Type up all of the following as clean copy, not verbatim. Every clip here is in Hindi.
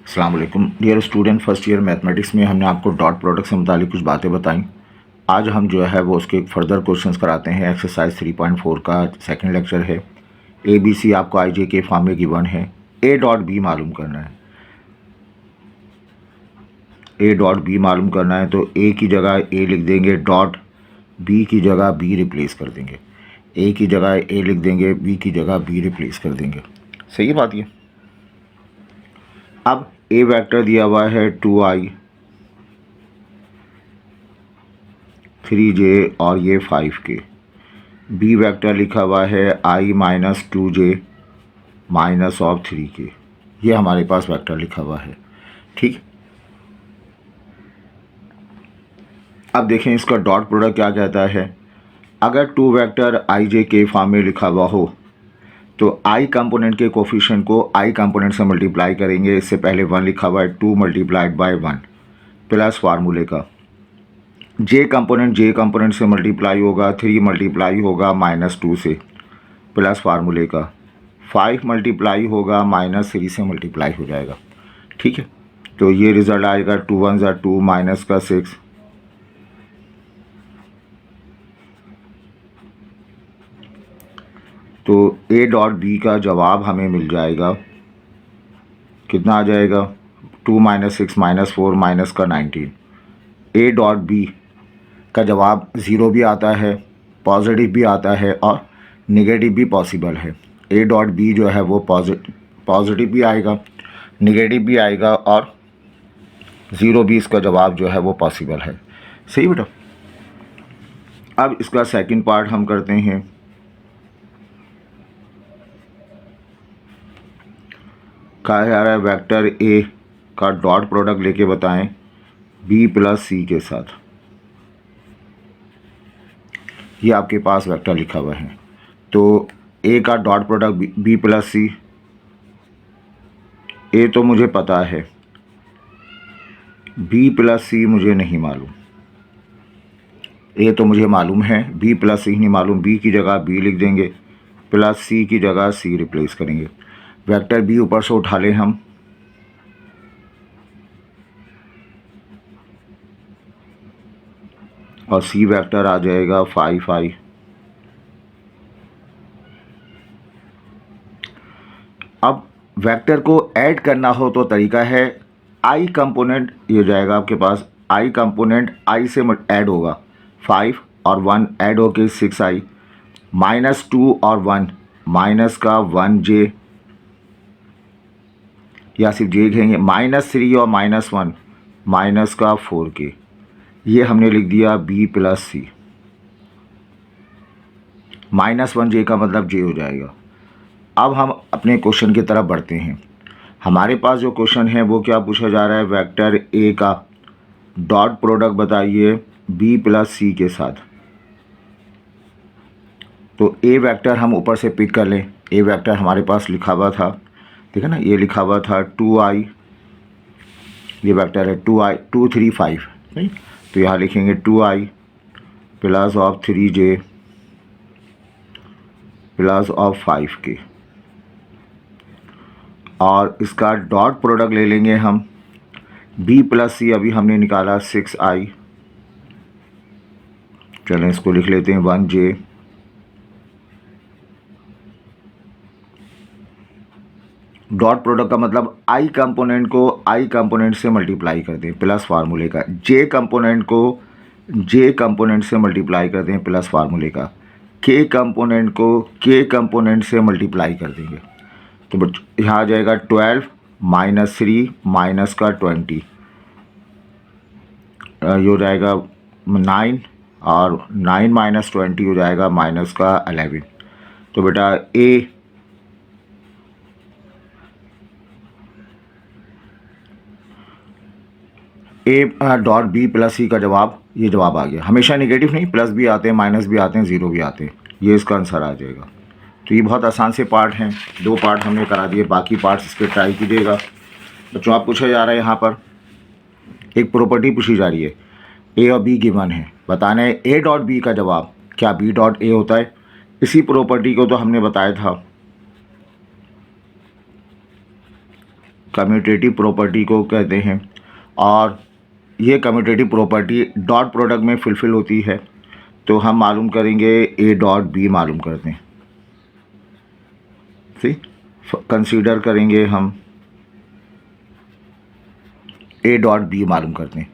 अस्सलाम वालेकुम dear student, first year mathematics में हमने आपको डॉट प्रोडक्ट से मुतालिक कुछ बातें बताई। आज हम जो है वो उसके फर्दर क्वेश्चंस कराते हैं। एक्सरसाइज 3.4 का सेकंड लेक्चर है। ए बी सी आपको आई जे के फॉर्म में गिवन है। ए डॉट बी मालूम करना है। ए डॉट बी मालूम करना है तो ए की जगह ए लिख देंगे, डॉट बी की जगह बी रिप्लेस कर देंगे। ए की जगह ए लिख देंगे, बी की जगह बी रिप्लेस कर देंगे। सही है बात ये। अब ए वेक्टर दिया हुआ है 2i 3j और ये 5k। बी वेक्टर लिखा हुआ है i minus 2j minus of 3k। ये हमारे पास वेक्टर लिखा हुआ है। ठीक, अब देखें इसका डॉट प्रोडक्ट क्या कहता है। अगर टू वेक्टर i j के फॉर्म में लिखा हुआ हो तो i कंपोनेंट के कोफिशिएंट को i कंपोनेंट से मल्टीप्लाई करेंगे। इससे पहले 1 लिखा हुआ है, 2 मल्टीप्लाइड बाय 1 प्लस फार्मूले का j कंपोनेंट से मल्टीप्लाई होगा, 3 मल्टीप्लाई होगा -2 से प्लस फार्मूले का 5 मल्टीप्लाई होगा -3 से मल्टीप्लाई हो जाएगा। ठीक है, तो ये रिज़ल्ट आएगा 2 1 ज़ा 2 माइनस का 6। तो ए डॉट बी का जवाब हमें मिल जाएगा, कितना आ जाएगा 2 - 6 - 4 माइनस का 19। ए डॉट बी का जवाब 0 भी आता है, पॉजिटिव भी आता है और निगेटिव भी पॉसिबल है। ए डॉट बी जो है वो पॉजिटिव भी आएगा, निगेटिव भी आएगा और 0 भी इसका जवाब जो है वो पॉसिबल है। सही बेटा। अब इसका सेकंड पार्ट हम करते हैं। कहा जा रहा है वेक्टर ए का डॉट प्रोडक्ट लेके बताएं बी प्लस सी के साथ। ये आपके पास वेक्टर लिखा हुआ है, तो ए का डॉट प्रोडक्ट बी प्लस सी। ए तो मुझे पता है, बी प्लस सी मुझे नहीं मालूम। ए तो मुझे मालूम है, बी प्लस सी नहीं मालूम। बी की जगह बी लिख देंगे, प्लस सी की जगह सी रिप्लेस करेंगे। वेक्टर बी ऊपर से उठा लें हम, और सी वेक्टर आ जाएगा 5i। अब वेक्टर को ऐड करना हो तो तरीका है, आई कंपोनेंट ये हो जाएगा आपके पास, आई कंपोनेंट आई से ऐड होगा, 5 और 1 ऐड होके 6i, -2 और 1 माइनस का 1j, या सिर्फ j लिखेंगे, -3 और -1 माइनस का 4k। ये हमने लिख दिया b प्लस सी। -1j का मतलब j हो जाएगा। अब हम अपने क्वेश्चन की तरफ बढ़ते हैं। हमारे पास जो क्वेश्चन है वो क्या पूछा जा रहा है, वेक्टर ए का डॉट प्रोडक्ट बताइए बी प्लस सी के साथ। तो ए वेक्टर हम ऊपर से पिक कर लें। ए वेक्टर हमारे पास लिखा हुआ था, ठीक है ना, ये लिखा हुआ था 2i। ये वेक्टर है 2i 2 3 5, नहीं तो यहाँ लिखेंगे 2i plus of 3j plus of 5k, और इसका डॉट प्रोडक्ट ले लेंगे हम। b प्लस सी अभी हमने निकाला 6i, चलें इसको लिख लेते हैं 1j डॉट प्रोडक्ट का मतलब आई कंपोनेंट को आई कंपोनेंट से मल्टीप्लाई कर दें प्लस फार्मूले का, जे कंपोनेंट को जे कंपोनेंट से मल्टीप्लाई कर दें प्लस फार्मूले का, के कंपोनेंट को के कंपोनेंट से मल्टीप्लाई कर देंगे। तो यहाँ आ जाएगा 12 -3 माइनस का 20, ये हो जाएगा 9, और 9 - 20 हो जाएगा माइनस का 11। तो बेटा ए डॉट बी प्लस सी का जवाब, ये जवाब आ गया। हमेशा नेगेटिव नहीं, प्लस भी आते हैं, माइनस भी आते हैं, ज़ीरो भी आते हैं। ये इसका आंसर आ जाएगा। तो ये बहुत आसान से पार्ट हैं, 2 पार्ट हमने करा दिए, बाकी पार्ट्स इसके ट्राई कीजिएगा। बच्चों आप पूछा जा रहा है यहाँ पर एक प्रॉपर्टी पूछी जा रही है, ए और बी गिवन है, बताना है ए डॉट बी का जवाब क्या बी डॉट ए होता है। इसी प्रॉपर्टी को तो हमने बताया था कम्यूटेटिव प्रॉपर्टी को कहते हैं, और ये कम्यूटेटिव प्रॉपर्टी डॉट प्रोडक्ट में फुलफिल होती है। तो हम मालूम करेंगे ए डॉट बी मालूम करते हैं। सी कंसीडर करेंगे हम ए डॉट बी मालूम करते हैं।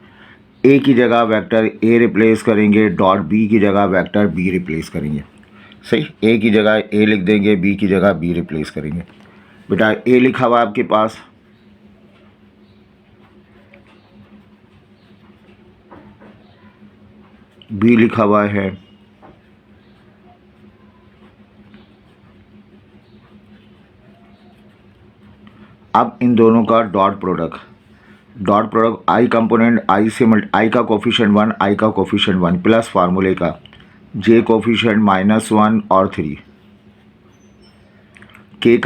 ए की जगह वेक्टर ए रिप्लेस करेंगे, डॉट बी की जगह वेक्टर बी रिप्लेस करेंगे। सही, ए की जगह ए लिख देंगे, बी की जगह बी रिप्लेस करेंगे। बेटा ए लिखा हुआ आपके पास, बी लिखा हुआ है, अब इन दोनों का dot product I component I से आई का कोफिशिएंट 1, आई का कोफिशिएंट 1 प्लस फार्मूले का जे कोफिशिएंट -1 और 3, के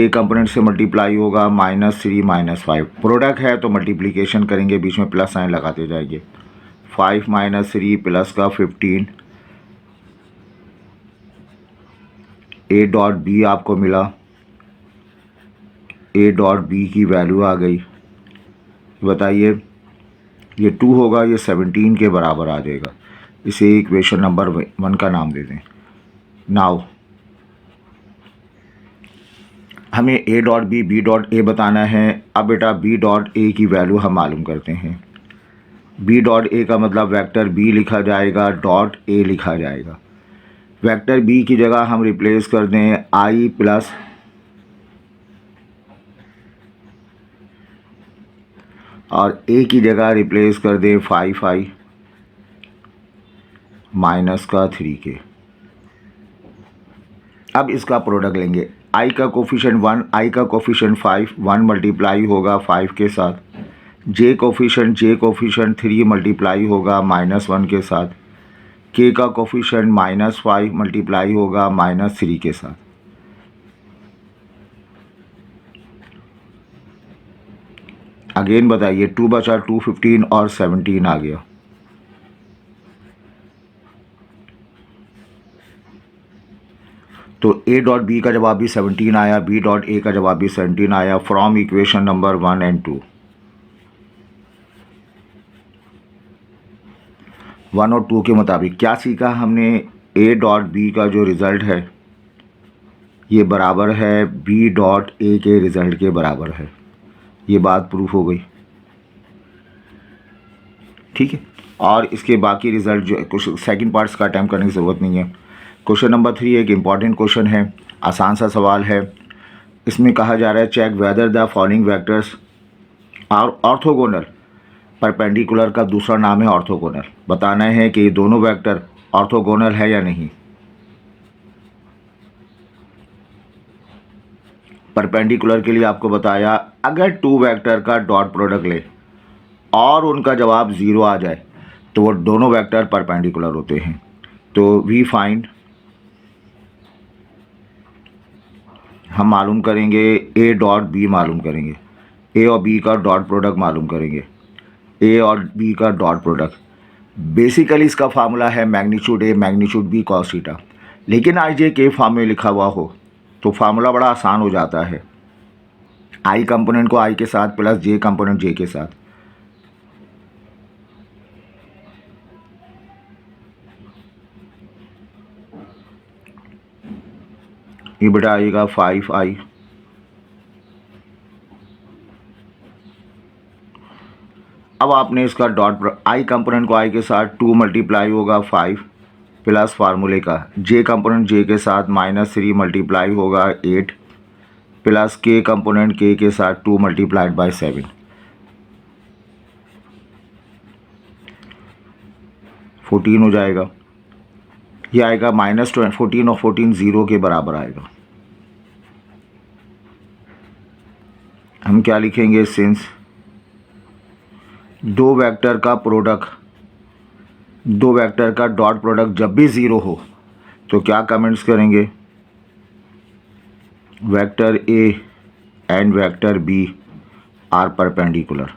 कंपोनेंट से मल्टीप्लाई होगा -3 -5, प्रोडक्ट है तो मल्टीप्लिकेशन करेंगे, बीच में प्लस साइन लगाते जाएंगे। 5 - 3 प्लस का 15, ए डॉट बी आपको मिला, ए डॉट बी की वैल्यू आ गई। बताइए ये 2 होगा, ये 17 के बराबर आ जाएगा। इसे इक्वेशन नंबर 1 का नाम दे दें। नाउ हमें A dot B dot A बताना है। अब बेटा बी डॉट ए की वैल्यू हम मालूम करते हैं। बी डॉट ए का मतलब वेक्टर बी लिखा जाएगा, डॉट ए लिखा जाएगा। वेक्टर बी की जगह हम रिप्लेस कर दें आई प्लस और ए की जगह रिप्लेस कर दें 5i माइनस का 3k। अब इसका प्रोडक्ट लेंगे, आई का कोफिशिएंट 1, आई का कोफिशिएंट 5, 1 मल्टीप्लाई होगा 5 के साथ, जे कोफिशिएंट 3 मल्टीप्लाई होगा -1 के साथ, के का कोफिशिएंट -5 मल्टीप्लाई होगा -3 के साथ। अगेन बताइए 2 बचा 2, 15 और 17 आ गया। तो ए डॉट बी का जवाब भी 17 आया, बी डॉट ए का जवाब भी 17 आया फ्रॉम इक्वेशन नंबर 1 एंड 2। 1 और 2 के मुताबिक क्या सीखा हमने? ए डॉट बी का जो रिज़ल्ट है ये बराबर है बी डॉट ए के रिज़ल्ट के बराबर है। ये बात प्रूफ हो गई, ठीक है। और इसके बाकी रिज़ल्ट जो कुछ सेकंड पार्ट्स का अटैम्प्ट करने की ज़रूरत नहीं है। क्वेश्चन नंबर 3 एक इम्पॉर्टेंट क्वेश्चन है, आसान सा सवाल है। इसमें कहा जा रहा है check whether the following vectors are orthogonal. Perpendicular का दूसरा नाम है ऑर्थोगोनल। बताना है कि ये दोनों वेक्टर ऑर्थोगोनल है या नहीं। परपेंडिकुलर के लिए आपको बताया अगर 2 वेक्टर का डॉट प्रोडक्ट ले और उनका जवाब 0 आ जाए तो वो दोनों वेक्टर परपेंडिकुलर होते हैं। तो वी फाइंड, हम मालूम करेंगे ए डॉट बी मालूम करेंगे, ए और बी का डॉट प्रोडक्ट मालूम करेंगे, ए और बी का डॉट प्रोडक्ट। बेसिकली इसका फार्मूला है magnitude A magnitude B cos theta, लेकिन आई जे के फॉर्म में लिखा हुआ हो तो फार्मूला बड़ा आसान हो जाता है। आई कंपोनेंट को आई के साथ प्लस जे कंपोनेंट जे के साथ। ये बेटा आएगा 5i, अब आपने इसका डॉट आई कंपोनेंट को आई के साथ 2 मल्टीप्लाई होगा 5 प्लस फार्मूले का जे कंपोनेंट जे के साथ -3 मल्टीप्लाई होगा 8 प्लस के कंपोनेंट के साथ 2 मल्टीप्लाइड बाय 7, 14 हो जाएगा। ये आएगा -14 और 14 0 के बराबर आएगा। हम क्या लिखेंगे? सिंस दो वेक्टर का डॉट प्रोडक्ट जब भी 0 हो तो क्या कमेंट्स करेंगे? Vector A and vector B are perpendicular.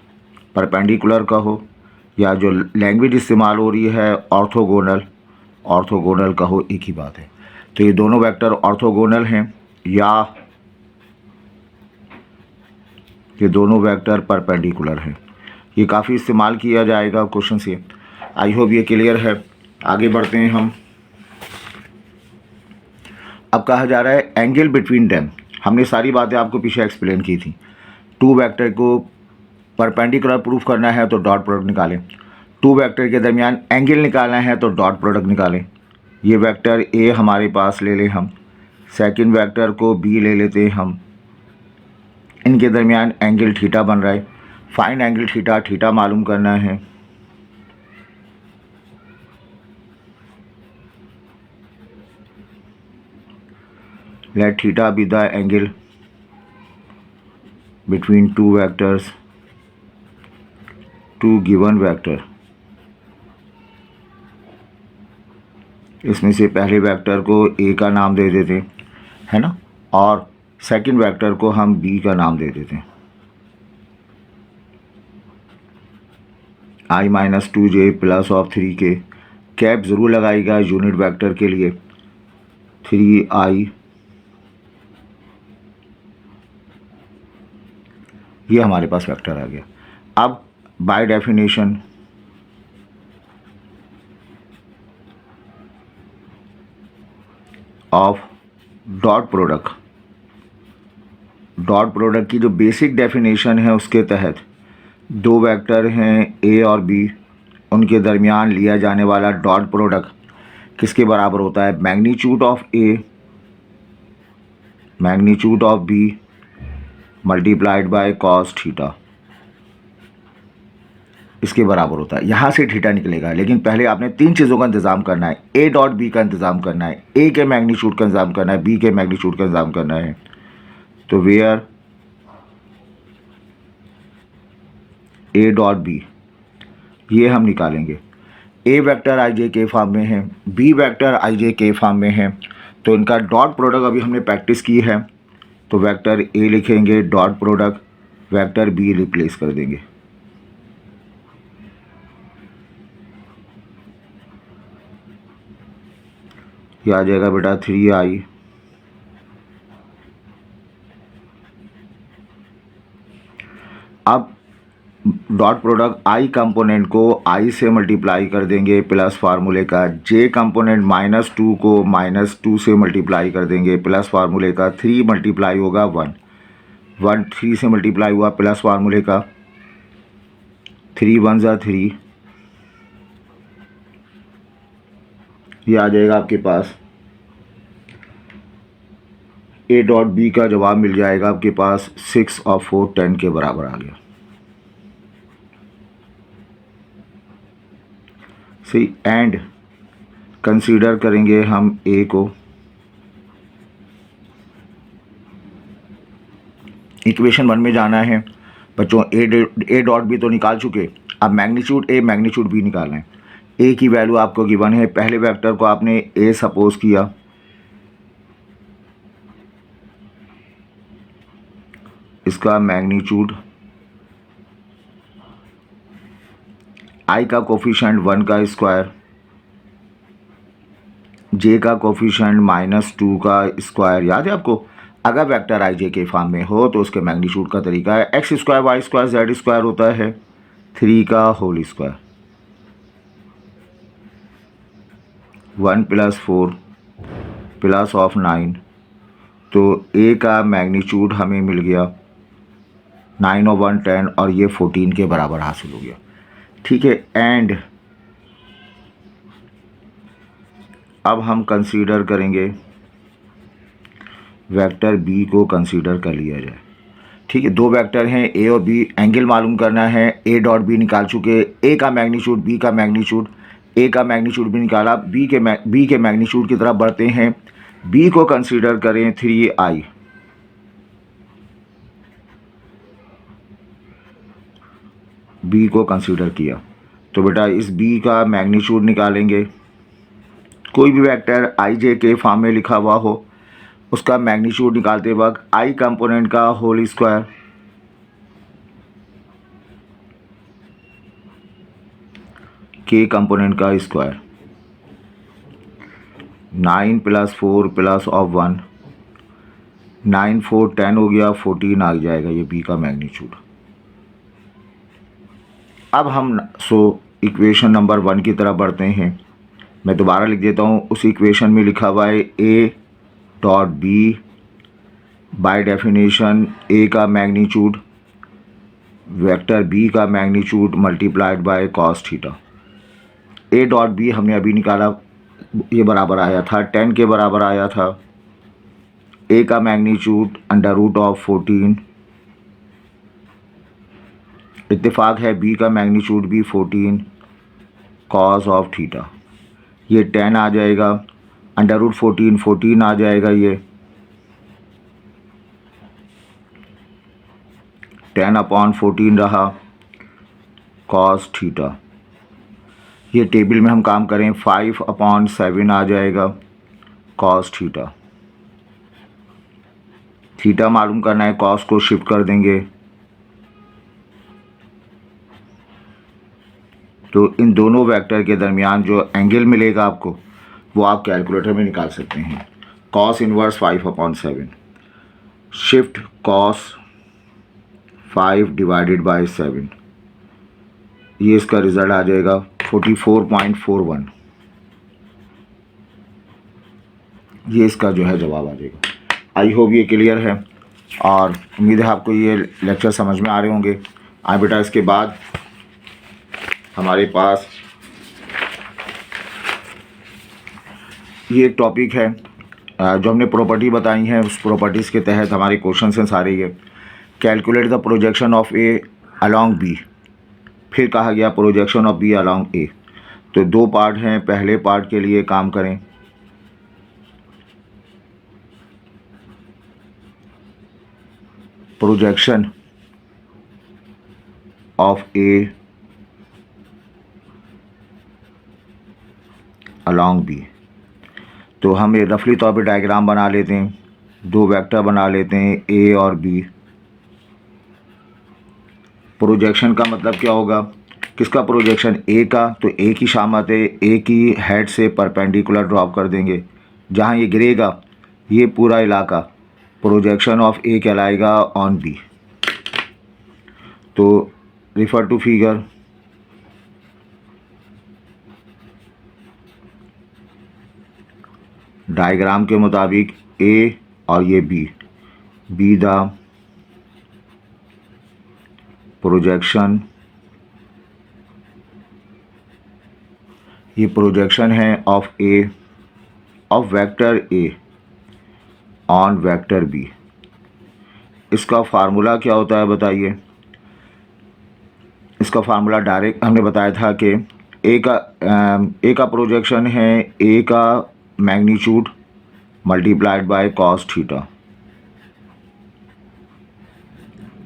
Perpendicular का हो या जो लैंग्वेज इस्तेमाल हो रही है ऑर्थोगोनल का हो, एक ही बात है। तो ये दोनों वेक्टर ऑर्थोगोनल हैं या ये दोनों वेक्टर परपेंडिकुलर हैं। ये काफ़ी इस्तेमाल किया जाएगा क्वेश्चन से। आई होप ये क्लियर है। आगे बढ़ते हैं हम। अब कहा जा रहा है एंगल बिटवीन देम। हमने सारी बातें आपको पीछे एक्सप्लेन की थी। टू वेक्टर को परपेंडिकुलर प्रूफ करना है तो डॉट प्रोडक्ट निकालें। टू वेक्टर के दरमियान एंगल निकालना है तो डॉट प्रोडक्ट निकालें। ये वेक्टर ए हमारे पास ले लें हम, सेकंड वेक्टर को बी ले लेते हैं हम। इनके दरमियान एंगल थीटा बन रहा है। फाइंड एंगल थीटा, थीटा मालूम करना है। Let theta be the angle between two vectors, two given vector. इसमें से पहले वेक्टर को ए का नाम दे देते है ना, और सेकंड वेक्टर को हम बी का नाम दे देते हैं। i minus 2j plus of 3k, cap ज़रूर लगाएगा यूनिट वेक्टर के लिए। 3i, ये हमारे पास वेक्टर आ गया। अब by definition of dot product, dot product की जो बेसिक डेफिनेशन है उसके तहत दो वेक्टर हैं ए और बी, उनके दरमियान लिया जाने वाला डॉट प्रोडक्ट किसके बराबर होता है? Magnitude of A magnitude of B multiplied by cos theta, इसके बराबर होता है। यहाँ से थीटा निकलेगा, लेकिन पहले आपने तीन चीज़ों का इंतज़ाम करना है। ए डॉट बी का इंतज़ाम करना है, ए के मैग्नीट्यूड का इंतज़ाम करना है, बी के मैग्नीट्यूड का इंतज़ाम करना है। तो वेयर ए डॉट बी, ये हम निकालेंगे। ए वेक्टर आई जे के फॉर्म में है, बी वेक्टर आई जे के फॉर्म में है, तो इनका डॉट प्रोडक्ट अभी हमने प्रैक्टिस की है। तो वेक्टर ए लिखेंगे, dot product vector be replace कर देंगे। ये आ जाएगा बेटा 3i अब डॉट प्रोडक्ट आई कंपोनेंट को आई से मल्टीप्लाई कर देंगे प्लस फार्मूले का, जे कंपोनेंट -2 को -2 से मल्टीप्लाई कर देंगे प्लस फार्मूले का। 3 मल्टीप्लाई होगा 1, 1 3 से मल्टीप्लाई हुआ प्लस फार्मूले का। 3 1 ज़ा 3, ये आ जाएगा आपके पास। ए डॉट बी का जवाब मिल जाएगा आपके पास 6 और 4 10 के बराबर आ गया। सही। एंड कंसीडर करेंगे हम ए को, इक्वेशन 1 में जाना है बच्चों। ए डॉट बी तो निकाल चुके, अब मैग्नीट्यूड ए मैग्नीट्यूड बी निकालना है। ए की वैल्यू आपको गिवन है, पहले वेक्टर को आपने ए सपोज किया, इसका मैग्नीट्यूड आई का कोफिशिएंट 1 का स्क्वायर, जे का कोफिशिएंट -2 का स्क्वायर। याद है आपको? अगर वेक्टर आई जे के फॉर्म में हो तो उसके मैग्नीट्यूड का तरीका है x square y square z square होता है 3 का होल स्क्वायर। 1 + 4 प्लस ऑफ 9, तो ए का मैग्नीट्यूड हमें मिल गया 9 और 1 10, और ये 14 के बराबर हासिल हो गया। ठीक है। एंड अब हम कंसीडर करेंगे वेक्टर बी को कंसीडर कर लिया जाए। ठीक है, दो वेक्टर हैं ए और बी, एंगल मालूम करना है। ए डॉट बी निकाल चुके, ए का मैग्नीट्यूड बी का मैग्नीट्यूड, ए का मैग्नीट्यूड भी निकाला, बी के मैग्नीट्यूड की तरफ बढ़ते हैं। बी को कंसीडर करें 3i, बी को कंसीडर किया तो बेटा इस बी का मैग्नीट्यूड निकालेंगे। कोई भी वेक्टर आई जे के फॉर्म में लिखा हुआ हो उसका मैग्नीट्यूड निकालते वक्त आई कंपोनेंट का होल स्क्वायर, के कंपोनेंट का स्क्वायर, 9 + 4 प्लस ऑफ 1, 9 4 10 हो गया, 14 आ जाएगा ये बी का मैग्नीट्यूड। अब हम इक्वेशन नंबर 1 की तरफ बढ़ते हैं। मैं दोबारा लिख देता हूँ। उस इक्वेशन में लिखा हुआ है A dot B, by definition A का मैग्नीट्यूड वेक्टर बी का magnitude multiplied by cos theta. A dot B हमने अभी निकाला, ये बराबर आया था 10 के बराबर आया था। ए का मैग्नीट्यूड अंडर रूट ऑफ 14, इत्तेफाक है बी का मैग्नीट्यूड भी 14 कॉस ऑफ थीटा। ये 10 आ जाएगा, अंडर रूट 14 14 आ जाएगा, ये 10/14 रहा कॉस थीटा। ये टेबल में हम काम करें 5/7 आ जाएगा कॉस थीटा। थीटा मालूम करना है, कॉस को शिफ्ट कर देंगे तो इन दोनों वेक्टर के दरमियान जो एंगल मिलेगा आपको वो आप कैलकुलेटर में निकाल सकते हैं। Cos inverse 5/7, shift cos 5 divided by 7, ये इसका रिज़ल्ट आ जाएगा 44.41। ये इसका जो है जवाब आ जाएगा। आई होप ये क्लियर है और उम्मीद है आपको ये लेक्चर समझ में आ रहे होंगे। आए बेटा, इसके बाद हमारे पास ये एक टॉपिक है जो हमने प्रॉपर्टी बताई है, उस प्रॉपर्टीज़ के तहत हमारे क्वेश्चन हैं सारे। ये calculate the projection of A along B, फिर कहा गया projection of B along A. तो दो पार्ट हैं, पहले पार्ट के लिए काम करें। Projection of A along B, तो हम ये रफली तौर पे डायग्राम बना लेते हैं, दो वेक्टर बना लेते हैं ए और बी। प्रोजेक्शन का मतलब क्या होगा, किसका प्रोजेक्शन, ए का, तो ए की शामत है, ए की हेड से परपेंडिकुलर ड्रॉप कर देंगे, जहाँ ये गिरेगा ये पूरा इलाका प्रोजेक्शन ऑफ ए कहलाएगा ऑन बी। तो रिफ़र टू फिगर। डायग्राम के मुताबिक ए और ये बी द प्रोजेक्शन, ये प्रोजेक्शन है of A, of vector A on vector B. इसका फार्मूला क्या होता है बताइए। इसका फार्मूला डायरेक्ट हमने बताया था कि ए का प्रोजेक्शन है ए का magnitude multiplied by cos theta.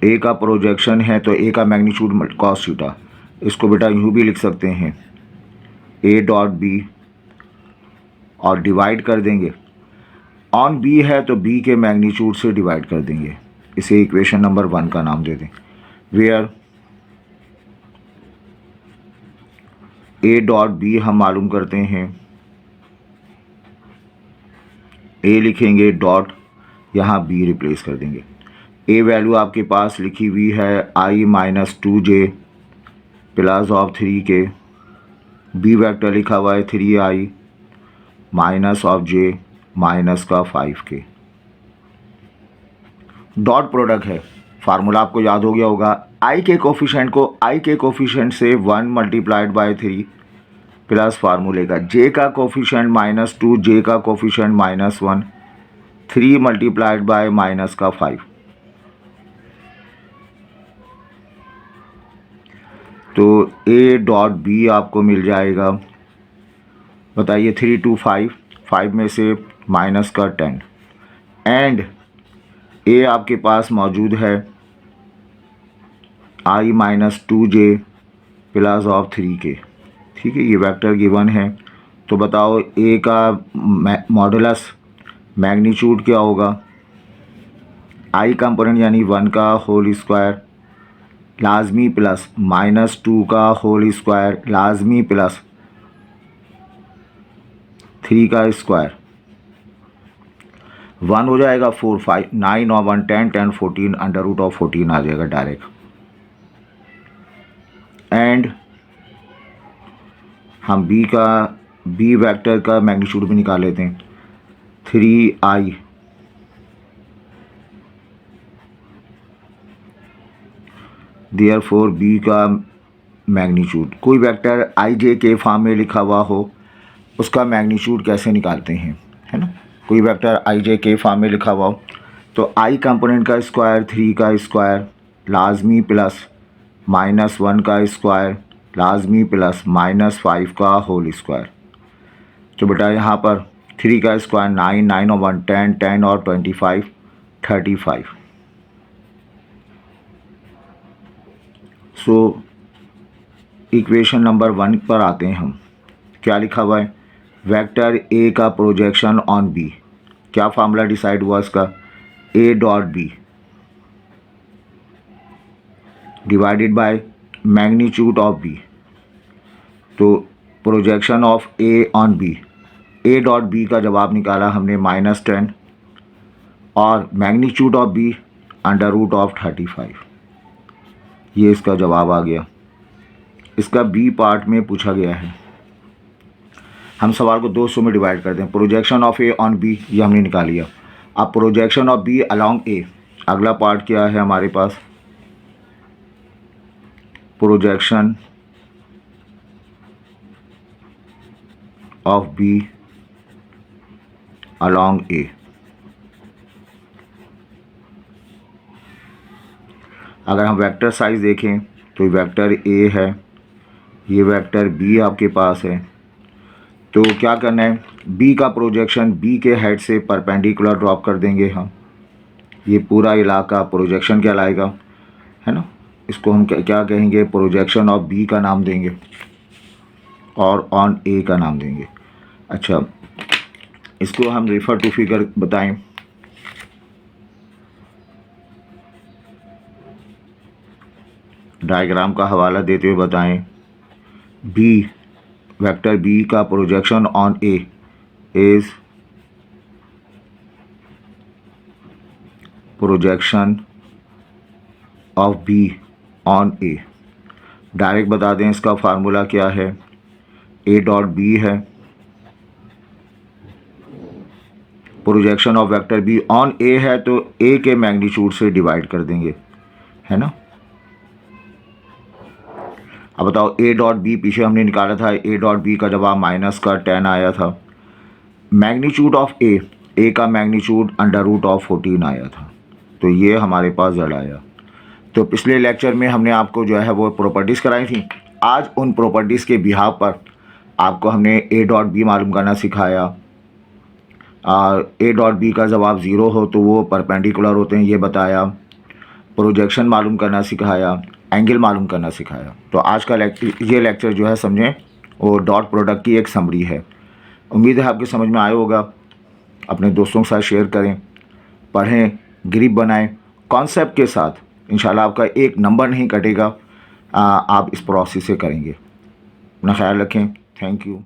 A का प्रोजेक्शन है तो ए का मैग्नीट्यूड कॉस थीटा। इसको बेटा यूँ भी लिख सकते हैं ए डॉट बी और डिवाइड कर देंगे, ऑन बी है तो बी के मैग्नीट्यूड से डिवाइड कर देंगे। इसे इक्वेशन नंबर 1 का नाम दे दें, वेयर ए डॉट बी हम मालूम करते हैं, ए लिखेंगे डॉट, यहाँ बी रिप्लेस कर देंगे। ए वैल्यू आपके पास लिखी हुई है i-2j plus of 3k, B vector लिखा हुआ है 3i minus of j minus का 5k। डॉट प्रोडक्ट है, फार्मूला आपको याद हो गया होगा। आई के कोफिशेंट को आई के कोफिशेंट से 1 मल्टीप्लाइड बाय 3 प्लस फार्मूले का जे का कोफिशेंट -2, जे का कोफिशेंट -1, 3 मल्टीप्लाइड बाय माइनस का 5। तो ए डॉट बी आपको मिल जाएगा, बताइए 3 2 5, 5 में से माइनस का 10, एंड ए आपके पास मौजूद है i-2j प्लस ऑफ 3k। ठीक है, ये वेक्टर गिवन है। तो बताओ ए का मॉडुलस मैग्नीट्यूड क्या होगा, आई कंपोनेंट यानी 1 का होल स्क्वायर लाजमी प्लस -2 का होल स्क्वायर लाजमी प्लस 3 का स्क्वायर। 1 हो जाएगा, 4 5 9 और 1 10 10 14 अंडर रूट ऑफ 14 आ जाएगा डायरेक्ट। एंड हम बी वेक्टर का मैग्नीट्यूड भी निकाल लेते हैं, 3i देयरफॉर बी का मैग्नीट्यूड, कोई वेक्टर आई जे के फॉर्म में लिखा हुआ हो उसका मैग्नीट्यूड कैसे निकालते हैं, है ना। कोई वेक्टर आई जे के फॉर्म में लिखा हुआ हो तो आई कंपोनेंट का स्क्वायर 3 का स्क्वायर लाजमी प्लस -1 का स्क्वायर लाजमी प्लस -5 का होल स्क्वायर। तो बेटा यहाँ पर 3 का स्क्वायर 9 9 और 1 10 10 और 25 35। सो इक्वेशन नंबर 1 पर आते हैं हम। क्या लिखा हुआ है, वेक्टर ए का प्रोजेक्शन ऑन बी, क्या फार्मूला डिसाइड हुआ इसका, A dot B divided by magnitude of B. तो projection of A on B, A dot B का जवाब निकाला हमने -10 और magnitude of B under root of 35। ये इसका जवाब आ गया। इसका बी पार्ट में पूछा गया है। हम सवाल को 200 में डिवाइड कर दें। Projection of A on B ये हमने निकाल लिया। अब projection of B along A, अगला पार्ट क्या है हमारे पास, projection of B along A. अगर हम वेक्टर साइज देखें तो वेक्टर ए है, ये वेक्टर बी आपके पास है। तो क्या करना है, बी का प्रोजेक्शन बी के हेड से परपेंडिकुलर ड्रॉप कर देंगे हम। ये पूरा इलाका प्रोजेक्शन कहलाएगा, है ना। इसको हम क्या कहेंगे, प्रोजेक्शन ऑफ बी का नाम देंगे और ऑन ए का नाम देंगे। अच्छा, इसको हम रेफर टू फिगर बताएं। डायग्राम का हवाला देते हुए बताएं, बी वेक्टर बी का projection on A is projection of B on A. Direct बता दें इसका फार्मूला क्या है, ए डॉट बी है, projection of vector B on A है तो ए के मैग्नीट्यूड से डिवाइड कर देंगे, है ना। अब बताओ ए डॉट बी पीछे हमने निकाला था, ए डॉट बी का जवाब -10 आया था। मैग्नीट्यूड ऑफ ए का मैग्नीट्यूड अंडर रूट ऑफ 14 आया था। तो ये हमारे पास जड़ आया। तो पिछले लेक्चर में हमने आपको जो है वो प्रॉपर्टीज़ कराई थी। आज उन प्रॉपर्टीज़ के बिहाव पर आपको हमने ए डॉट बी मालूम करना सिखाया। ए डॉट बी का जवाब 0 हो तो वो परपेंडिकुलर होते हैं ये बताया, प्रोजेक्शन मालूम करना सिखाया, एंगल मालूम करना सिखाया। तो आज का ये लेक्चर जो है समझें वो डॉट प्रोडक्ट की एक समरी है। उम्मीद है आपके समझ में आया होगा। अपने दोस्तों के साथ शेयर करें, पढ़ें, ग्रिप बनाएं कॉन्सेप्ट के साथ। इंशाल्लाह आपका एक नंबर नहीं कटेगा, आप इस प्रोसेस से करेंगे। अपना ख्याल रखें। Thank you.